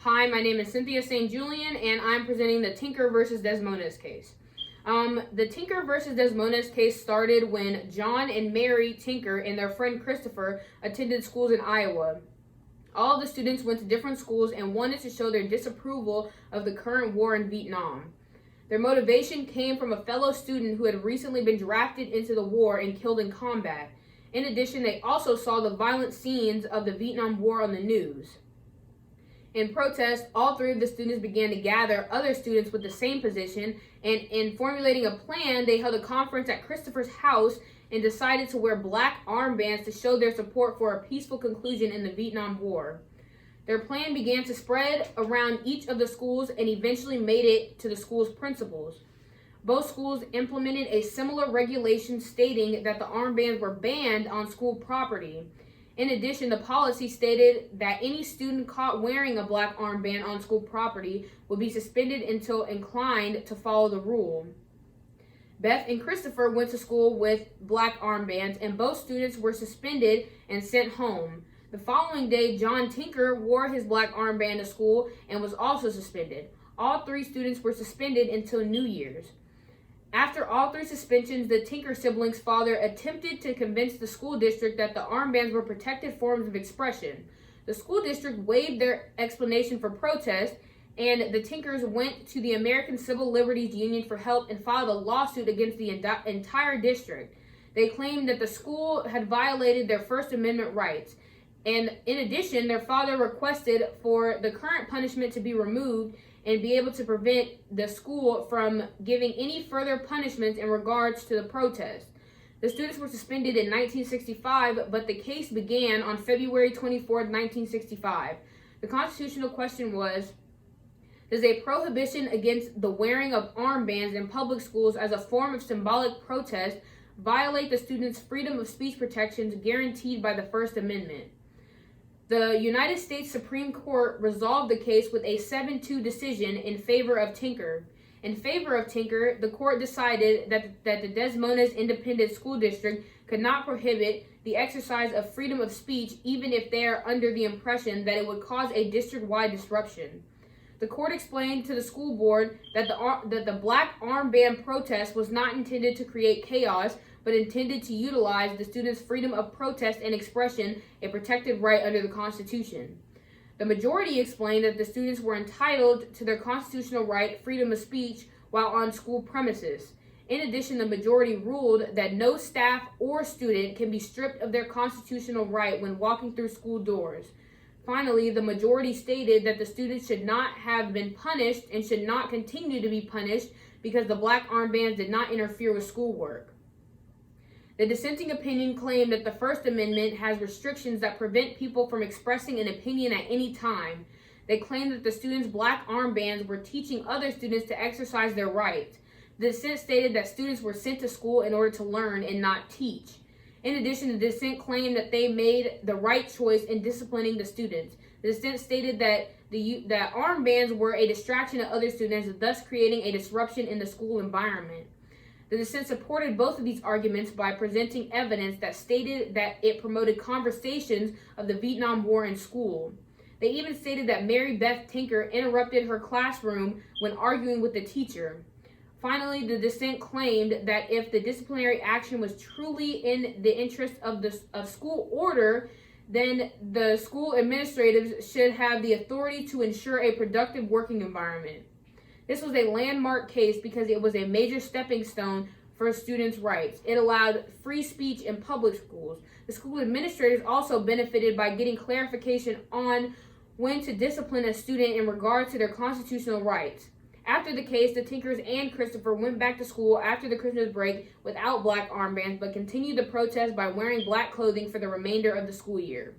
Hi, my name is Cynthia St. Julian, and I'm presenting the Tinker versus Desmones case. The Tinker versus Desmones case started when John and Mary Tinker and their friend Christopher attended schools in Iowa. All of the students went to different schools and wanted to show their disapproval of the current war in Vietnam. Their motivation came from a fellow student who had recently been drafted into the war and killed in combat. In addition, they also saw the violent scenes of the Vietnam War on the news. In protest, all three of the students began to gather other students with the same position, and in formulating a plan, they held a conference at Christopher's house and decided to wear black armbands to show their support for a peaceful conclusion in the Vietnam War. Their plan began to spread around each of the schools and eventually made it to the school's principals. Both schools implemented a similar regulation stating that the armbands were banned on school property. In addition, the policy stated that any student caught wearing a black armband on school property would be suspended until inclined to follow the rule. Beth and Christopher went to school with black armbands, and both students were suspended and sent home. The following day, John Tinker wore his black armband to school and was also suspended. All three students were suspended until New Year's. After all three suspensions, the Tinker siblings' father attempted to convince the school district that the armbands were protected forms of expression. The school district waived their explanation for protest, and the Tinkers went to the American Civil Liberties Union for help and filed a lawsuit against the entire district. They claimed that the school had violated their First Amendment rights, and in addition, their father requested for the current punishment to be removed and be able to prevent the school from giving any further punishments in regards to the protest. The students were suspended in 1965, but the case began on February 24, 1965. The constitutional question was, does a prohibition against the wearing of armbands in public schools as a form of symbolic protest violate the students' freedom of speech protections guaranteed by the First Amendment? The United States Supreme Court resolved the case with a 7-2 decision in favor of Tinker. In favor of Tinker, the court decided that the Desmones Independent School District could not prohibit the exercise of freedom of speech even if they are under the impression that it would cause a district-wide disruption. The court explained to the school board that the black armband protest was not intended to create chaos, but intended to utilize the students' freedom of protest and expression, a protected right under the Constitution. The majority explained that the students were entitled to their constitutional right, freedom of speech, while on school premises. In addition, the majority ruled that no staff or student can be stripped of their constitutional right when walking through school doors. Finally, the majority stated that the students should not have been punished and should not continue to be punished because the black armbands did not interfere with schoolwork. The dissenting opinion claimed that the First Amendment has restrictions that prevent people from expressing an opinion at any time. They claimed that the students' black armbands were teaching other students to exercise their rights. The dissent stated that students were sent to school in order to learn and not teach. In addition, the dissent claimed that they made the right choice in disciplining the students. The dissent stated that that armbands were a distraction to other students, thus creating a disruption in the school environment. The dissent supported both of these arguments by presenting evidence that stated that it promoted conversations of the Vietnam War in school. They even stated that Mary Beth Tinker interrupted her classroom when arguing with the teacher. Finally, the dissent claimed that if the disciplinary action was truly in the interest of school order, then the school administrators should have the authority to ensure a productive working environment. This was a landmark case because it was a major stepping stone for students' rights. It allowed free speech in public schools. The school administrators also benefited by getting clarification on when to discipline a student in regard to their constitutional rights. After the case, the Tinkers and Christopher went back to school after the Christmas break without black armbands, but continued the protest by wearing black clothing for the remainder of the school year.